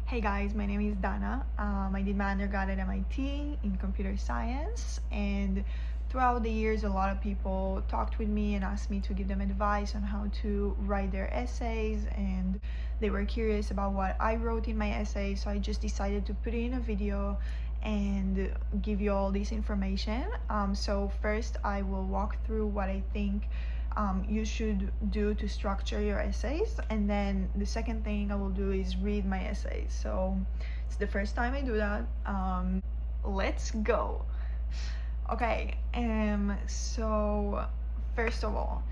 Hey guys, my name is Dana. I did my undergrad at MIT in computer science, and throughout the years, a lot of people talked with me and asked me to give them advice on how to write their essays, and they were curious about what I wrote in my essay, so I just decided to put it in a video and give you all this information. So first, I will walk through what I think you should do to structure your essays, and then the second thing I will do is read my essays. So it's the first time I do that. Let's go. Okay, so first of all,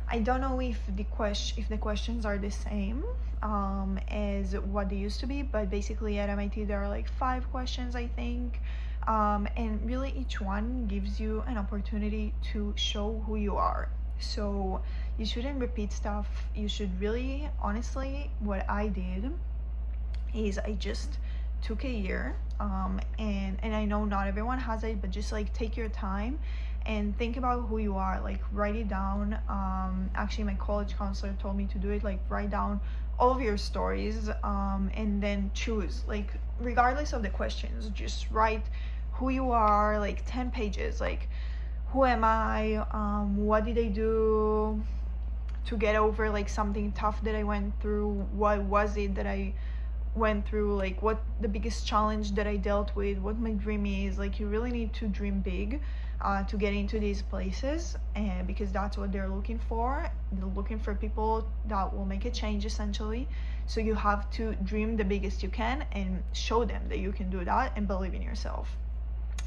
I don't know if the questions are the same as what they used to be, but basically at MIT there are like 5 questions, I think. And really each one gives you an opportunity to show who you are. So you shouldn't repeat stuff. You should really, honestly, what I did is I just took a year, and I know not everyone has it, but just like take your time and think about who you are, like write it down. Actually my college counselor told me to do it, like write down all of your stories, and then choose, like regardless of the questions, just write who you are, like 10 pages, like who am I, what did I do to get over like something tough that I went through, what was it that I went through, like what the biggest challenge that I dealt with, what my dream is. Like you really need to dream big to get into these places, and because that's what they're looking for. They're looking for people that will make a change essentially. So you have to dream the biggest you can and show them that you can do that and believe in yourself.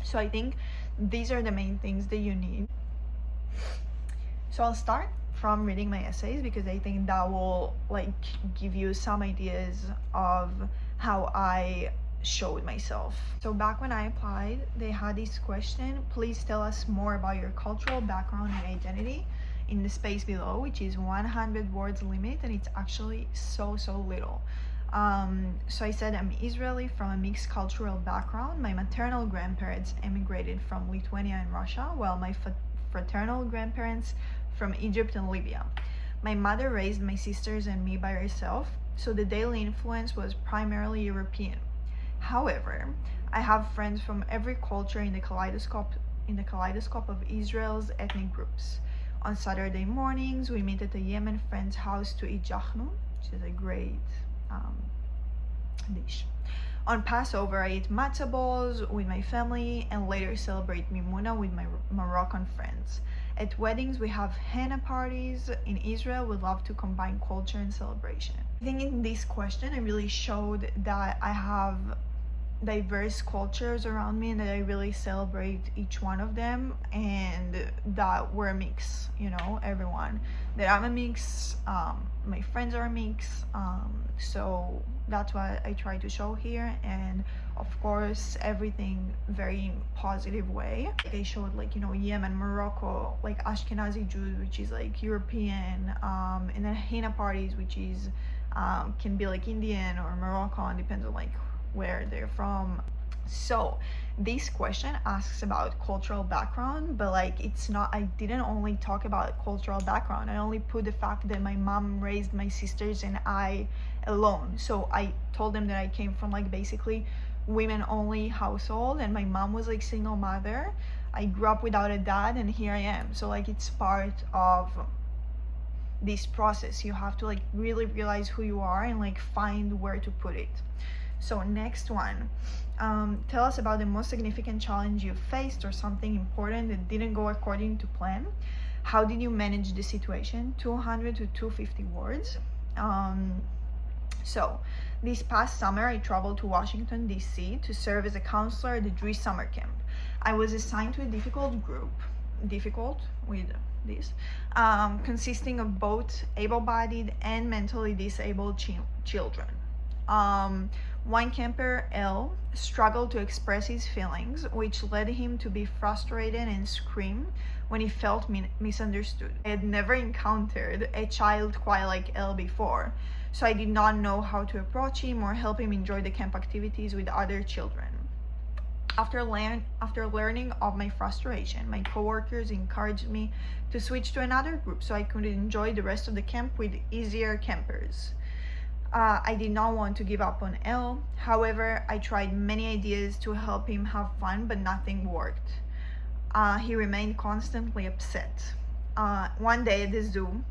So I think these are the main things that you need. So I'll start from reading my essays because I think that will like give you some ideas of how I showed myself. So back when I applied, they had this question: please tell us more about your cultural background and identity, in the space below, which is 100 words limit, and it's actually so little. So I said I'm Israeli from a mixed cultural background. My maternal grandparents emigrated from Lithuania and Russia, while my fraternal grandparents from Egypt and Libya. My mother raised my sisters and me by herself, so the daily influence was primarily European. However, I have friends from every culture in the kaleidoscope of Israel's ethnic groups. On Saturday mornings, we meet at a Yemen friend's house to eat jahnu, which is a great dish. On Passover, I eat matzah balls with my family and later celebrate Mimuna with my Moroccan friends. At weddings, we have henna parties. In Israel, we love to combine culture and celebration. I think in this question, I really showed that I have diverse cultures around me and that I really celebrate each one of them, and that we're a mix, everyone, that I'm a mix, my friends are a mix, so that's what I try to show here. And of course everything very positive way. Like I showed Yemen, Morocco, like Ashkenazi Jews, which is like European, and then henna parties, which is can be like Indian or Moroccan, depends on like where they're from. So this question asks about cultural background, but like it's not, I didn't only talk about cultural background. I only put the fact that my mom raised my sisters and I alone. So I told them that I came from like basically women only household, and my mom was like single mother. I grew up without a dad, and here I am. So like it's part of this process. You have to like really realize who you are and like find where to put it. So next one, tell us about the most significant challenge you faced or something important that didn't go according to plan. How did you manage the situation? 200 to 250 words. So this past summer, I traveled to Washington, D.C. to serve as a counselor at the Jewish summer camp. I was assigned to a difficult group, consisting of both able-bodied and mentally disabled children. One camper, L, struggled to express his feelings, which led him to be frustrated and scream when he felt misunderstood. I had never encountered a child quite like L before, so I did not know how to approach him or help him enjoy the camp activities with other children. After learning of my frustration, my coworkers encouraged me to switch to another group so I could enjoy the rest of the camp with easier campers. I did not want to give up on Elle. However, I tried many ideas to help him have fun, but nothing worked. He remained constantly upset. One day at the zoo,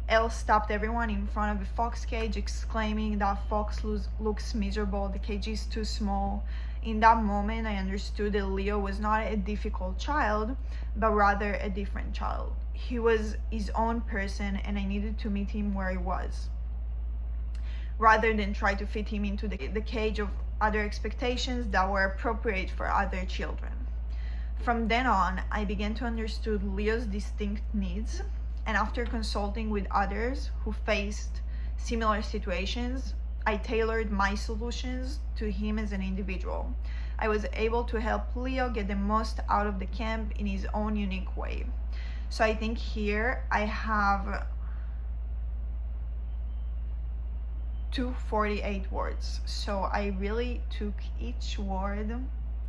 Elle stopped everyone in front of a fox cage, exclaiming that fox looks miserable, the cage is too small. In that moment, I understood that Leo was not a difficult child, but rather a different child. He was his own person, and I needed to meet him where he was, rather than try to fit him into the cage of other expectations that were appropriate for other children. From then on, I began to understand Leo's distinct needs, and after consulting with others who faced similar situations, I tailored my solutions to him as an individual. I was able to help Leo get the most out of the camp in his own unique way. So I think here I have 248 words. So I really took each word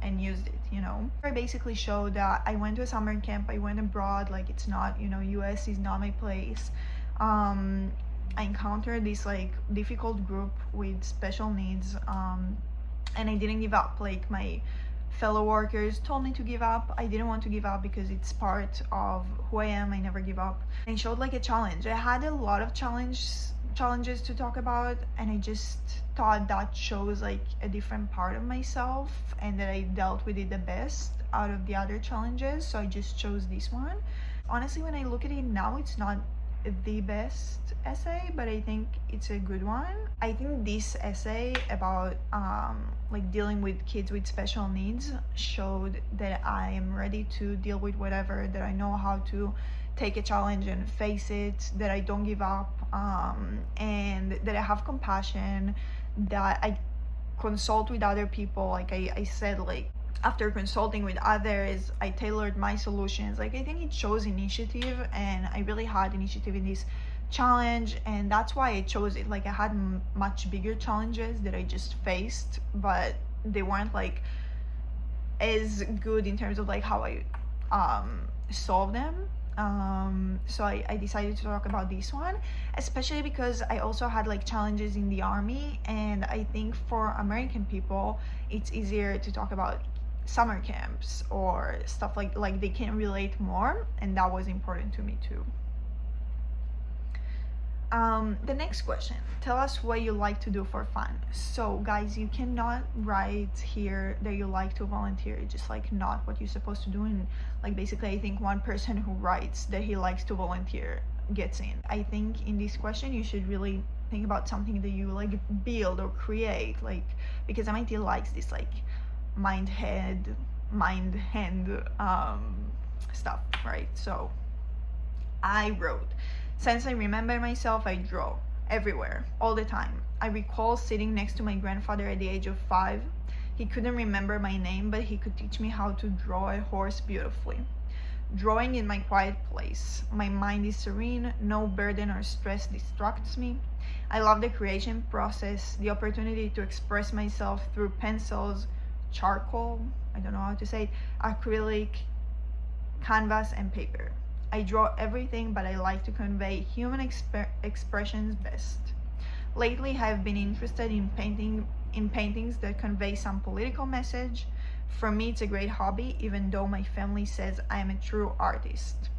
and used it, you know. I basically showed that I went to a summer camp, I went abroad, like it's not, you know, US is not my place. I encountered this like difficult group with special needs, and I didn't give up. Like my fellow workers told me to give up. I didn't want to give up because it's part of who I am. I never give up. And it showed like a challenge. I had a lot of challenges to talk about, and I just thought that shows like a different part of myself and that I dealt with it the best out of the other challenges, so I just chose this one. Honestly, when I look at it now, it's not the best essay, but I think it's a good one. I think this essay about like dealing with kids with special needs showed that I am ready to deal with whatever, that I know how to take a challenge and face it, that I don't give up, and that I have compassion, that I consult with other people. Like I said, like after consulting with others, I tailored my solutions. Like I think it shows initiative, and I really had initiative in this challenge, and that's why I chose it. Like I had much bigger challenges that I just faced, but they weren't like as good in terms of like how I solved them. So I decided to talk about this one, especially because I also had like challenges in the army, and I think for American people it's easier to talk about summer camps or stuff like they can relate more, and that was important to me too. The next question: tell us what you like to do for fun. So guys, you cannot write here that you like to volunteer. It's just like not what you're supposed to do. And like basically I think one person who writes that he likes to volunteer gets in. I think in this question you should really think about something that you like build or create, like because MIT likes this like mind hand stuff, right? So I wrote, since I remember myself, I draw everywhere, all the time. I recall sitting next to my grandfather at the age of 5. He couldn't remember my name, but he could teach me how to draw a horse beautifully. Drawing in my quiet place. My mind is serene, no burden or stress distracts me. I love the creation process, the opportunity to express myself through pencils, charcoal, I don't know how to say it, acrylic, canvas, and paper. I draw everything, but I like to convey human expressions best. Lately, I have been interested in paintings that convey some political message. For me, it's a great hobby, even though my family says I am a true artist.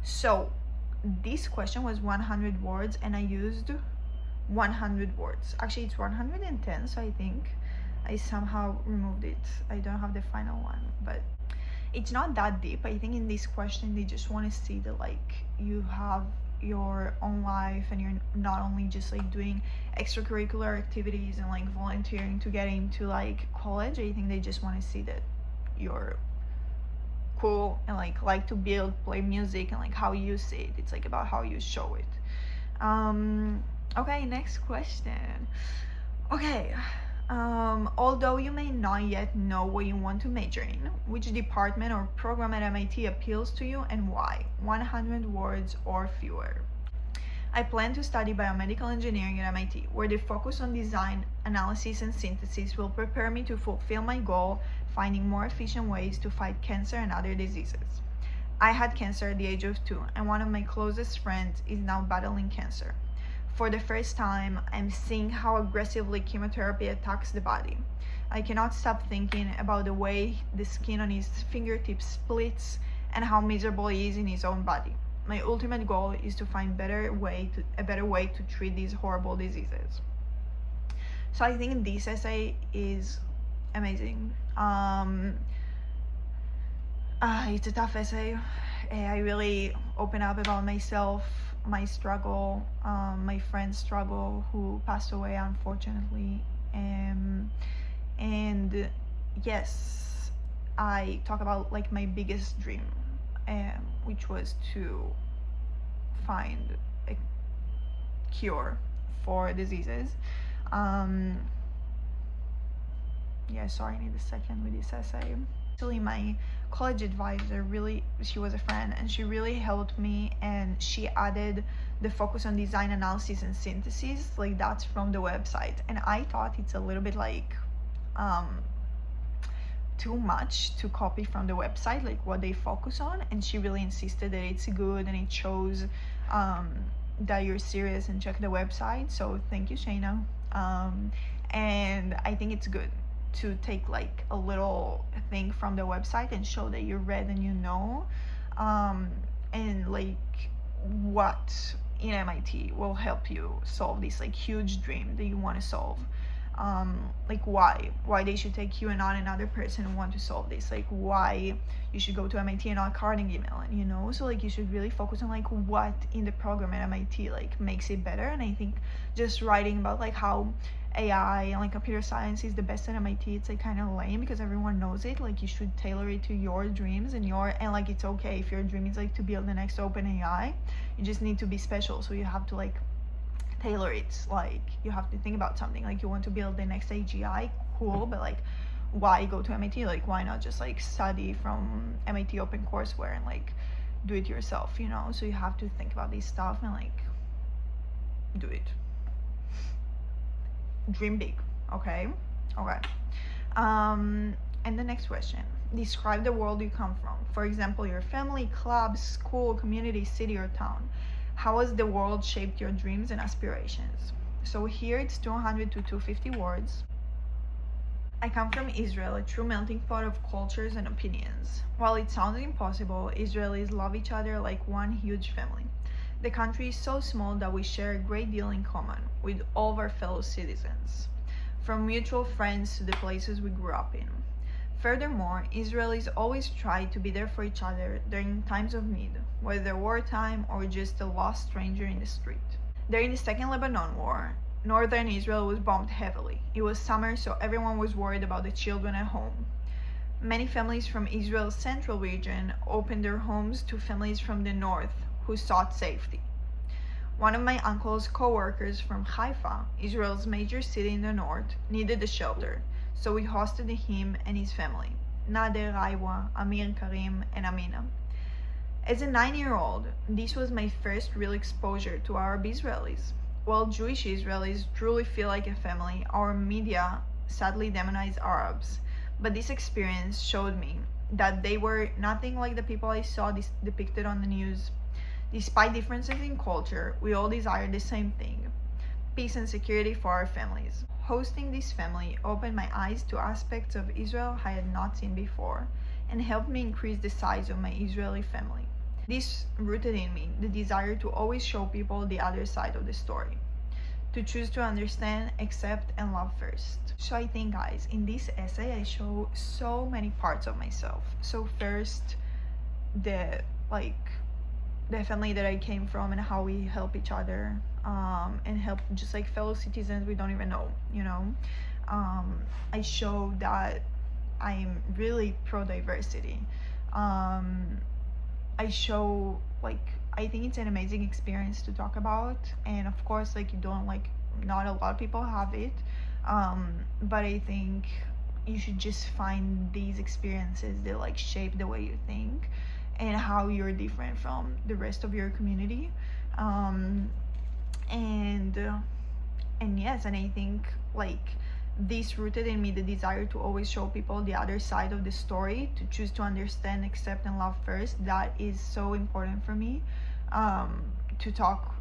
So, this question was 100 words, and I used 100 words. Actually, it's 110, so I think I somehow removed it. I don't have the final one, but it's not that deep. I think in this question they just want to see that like you have your own life and you're not only just like doing extracurricular activities and like volunteering to get into like college. I think they just want to see that you're cool and like to build, play music, and like how you see it. It's like about how you show it. Okay, next question. Okay. Although you may not yet know what you want to major in, which department or program at MIT appeals to you and why? 100 words or fewer. I plan to study biomedical engineering at MIT, where the focus on design, analysis, and synthesis will prepare me to fulfill my goal, finding more efficient ways to fight cancer and other diseases. I had cancer at the age of 2, and one of my closest friends is now battling cancer. For the first time, I'm seeing how aggressively chemotherapy attacks the body. I cannot stop thinking about the way the skin on his fingertips splits and how miserable he is in his own body. My ultimate goal is to find a better way to treat these horrible diseases. So I think this essay is amazing. It's a tough essay. I really open up about myself, my struggle, my friend's struggle who passed away unfortunately, and yes, I talk about like my biggest dream, which was to find a cure for diseases. Yeah, sorry, I need a second with this essay. Actually, my college advisor, she was a friend, and she really helped me, and she added the focus on design analysis and synthesis, like that's from the website, and I thought it's a little bit like too much to copy from the website, like what they focus on, and she really insisted that it's good and it shows that you're serious and check the website. So thank you, Shayna. And I think it's good to take like a little thing from the website and show that you read and you know, and like what in MIT will help you solve this like huge dream that you want to solve. Like why they should take you and not another person who want to solve this, like why you should go to MIT and not Carnegie Mellon, you know. So like you should really focus on like what in the program at MIT like makes it better. And I think just writing about like how AI and like computer science is the best at MIT, it's like kind of lame because everyone knows it. Like you should tailor it to your dreams and like it's okay if your dream is like to build the next open AI. You just need to be special, so you have to like tailor it. Like you have to think about something, like you want to build the next AGI, cool, but like why go to MIT? Like why not just like study from MIT OpenCourseWare and like do it yourself, you know? So you have to think about this stuff and like do it. Dream big. Okay. And the next question: describe the world you come from. For example, your family, club, school, community, city, or town. How has the world shaped your dreams and aspirations? So here it's 200 to 250 words. I come from Israel, a true melting pot of cultures and opinions. While it sounds impossible, Israelis love each other like one huge family. The country is so small that we share a great deal in common with all of our fellow citizens, from mutual friends to the places we grew up in. Furthermore, Israelis always try to be there for each other during times of need, whether wartime or just a lost stranger in the street. During the Second Lebanon War, northern Israel was bombed heavily. It was summer, so everyone was worried about the children at home. Many families from Israel's central region opened their homes to families from the north who sought safety. One of my uncle's co-workers from Haifa, Israel's major city in the north, needed a shelter, so we hosted him and his family, Nader, Raiwa, Amir, Karim, and Amina. As a 9-year-old, this was my first real exposure to Arab Israelis. While Jewish Israelis truly feel like a family, our media sadly demonize Arabs. But this experience showed me that they were nothing like the people I saw depicted on the news. Despite differences in culture, we all desire the same thing: peace and security for our families. Hosting this family opened my eyes to aspects of Israel I had not seen before, and helped me increase the size of my Israeli family. This rooted in me the desire to always show people the other side of the story, to choose to understand, accept, and love first. So I think, guys, in this essay I show so many parts of myself. So first, the family that I came from and how we help each other, and help just like fellow citizens we don't even know, you know. I show that I'm really pro-diversity. I show like I think it's an amazing experience to talk about, and of course like you don't like not a lot of people have it, but I think you should just find these experiences that like shape the way you think and how you're different from the rest of your community. And yes, and I think like this rooted in me the desire to always show people the other side of the story, to choose to understand, accept, and love first. That is so important for me, to talk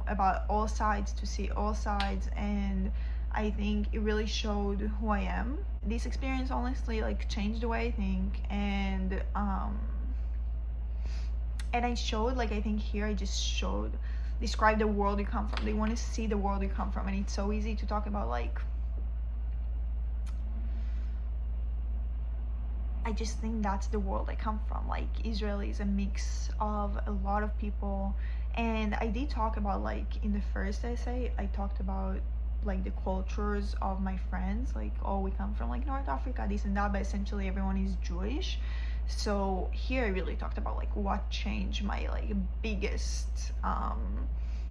about all sides, to see all sides, and I think it really showed who I am. This experience honestly like changed the way I think, and I showed, like, I think here I just showed, describe the world you come from. They want to see the world you come from, and it's so easy to talk about, like, I just think that's the world I come from. Like, Israel is a mix of a lot of people, and I did talk about, like, in the first essay, I talked about like the cultures of my friends, like, oh, we come from like North Africa, this and that, but essentially everyone is Jewish. So here I really talked about like what changed my like biggest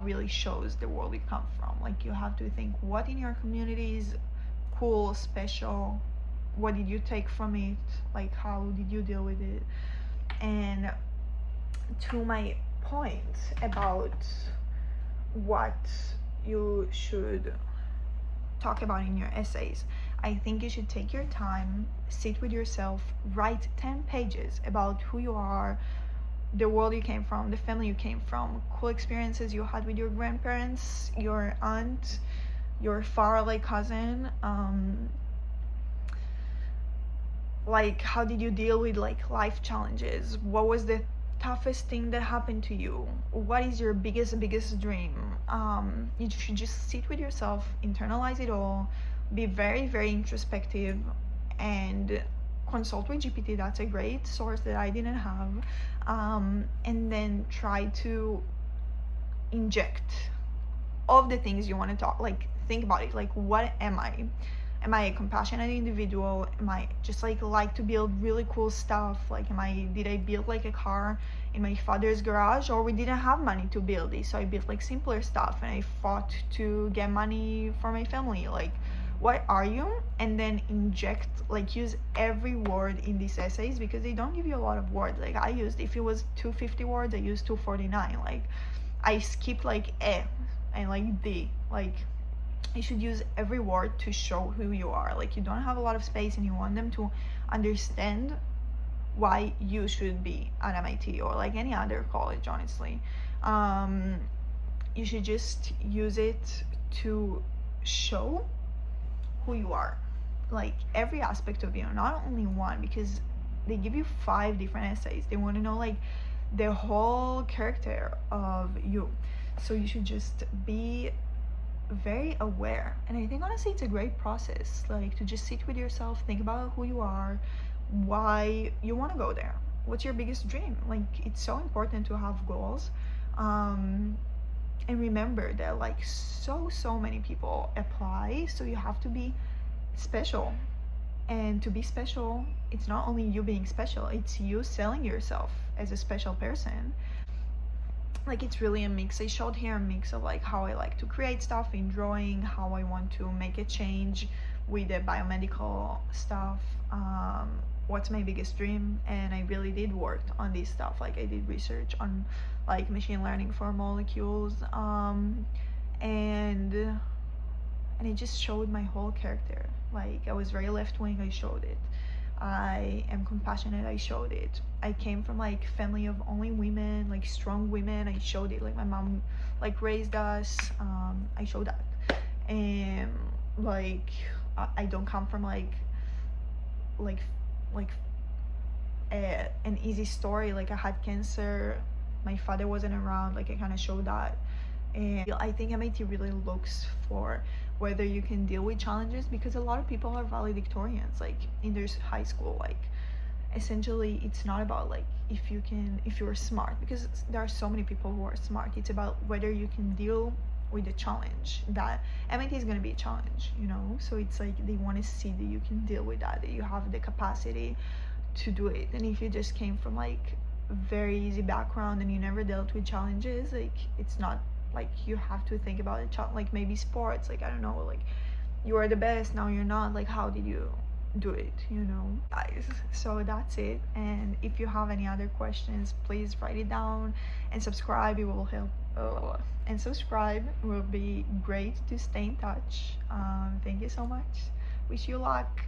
really shows the world you come from. Like, you have to think what in your community is cool, special, what did you take from it, like how did you deal with it. And to my point about what you should talk about in your essays, I think you should take your time, sit with yourself, write 10 pages about who you are, the world you came from, the family you came from, cool experiences you had with your grandparents, your aunt, your far away cousin, like how did you deal with like life challenges, what was the toughest thing that happened to you, what is your biggest dream. You should just sit with yourself, internalize it all, be very very introspective, and consult with GPT. That's a great source that I didn't have. And then try to inject all of the things you want to talk, like think about it, like what am I a compassionate individual? Am I just like to build really cool stuff? Like, did I build like a car in my father's garage, or we didn't have money to build this, so I built like simpler stuff and I fought to get money for my family? Like, what are you? And then inject, like, use every word in these essays, because they don't give you a lot of words. Like, I used, if it was 250 words, I used 249. Like, I skipped like and like d. Like, you should use every word to show who you are. Like, you don't have a lot of space and you want them to understand why you should be at MIT or like any other college, honestly. You should just use it to show who you are, like every aspect of you, not only one, because they give you 5 different essays. They want to know like the whole character of you. So you should just be very aware, and I think honestly it's a great process, like to just sit with yourself, think about who you are, why you want to go there, what's your biggest dream. Like, it's so important to have goals, and remember that like so many people apply, so you have to be special. And to be special, it's not only you being special, it's you selling yourself as a special person. Like, it's really a mix. I showed here a mix of like how I like to create stuff in drawing, how I want to make a change with the biomedical stuff, what's my biggest dream. And I really did work on this stuff. Like, I did research on like machine learning for molecules, and it just showed my whole character. Like, I was very left-wing, I showed it. I am compassionate, I showed it. I came from like family of only women, like strong women, I showed it. Like, my mom like raised us, I showed that. And like I don't come from like an easy story. Like, I had cancer, my father wasn't around, like I kind of showed that. And I think MIT really looks for whether you can deal with challenges, because a lot of people are valedictorians like in their high school. Like, essentially it's not about like if you're smart, because there are so many people who are smart. It's about whether you can deal with the challenge. That MIT is going to be a challenge, you know, so it's like they want to see that you can deal with that you have the capacity to do it. And if you just came from like a very easy background and you never dealt with challenges, like, it's not like you have to think about it. Like, maybe sports, like, I don't know, like you are the best, now you're not, like how did you do it, you know, guys? So that's it. And if you have any other questions, please write it down and subscribe. It will help, and subscribe will be great to stay in touch. Thank you so much, wish you luck.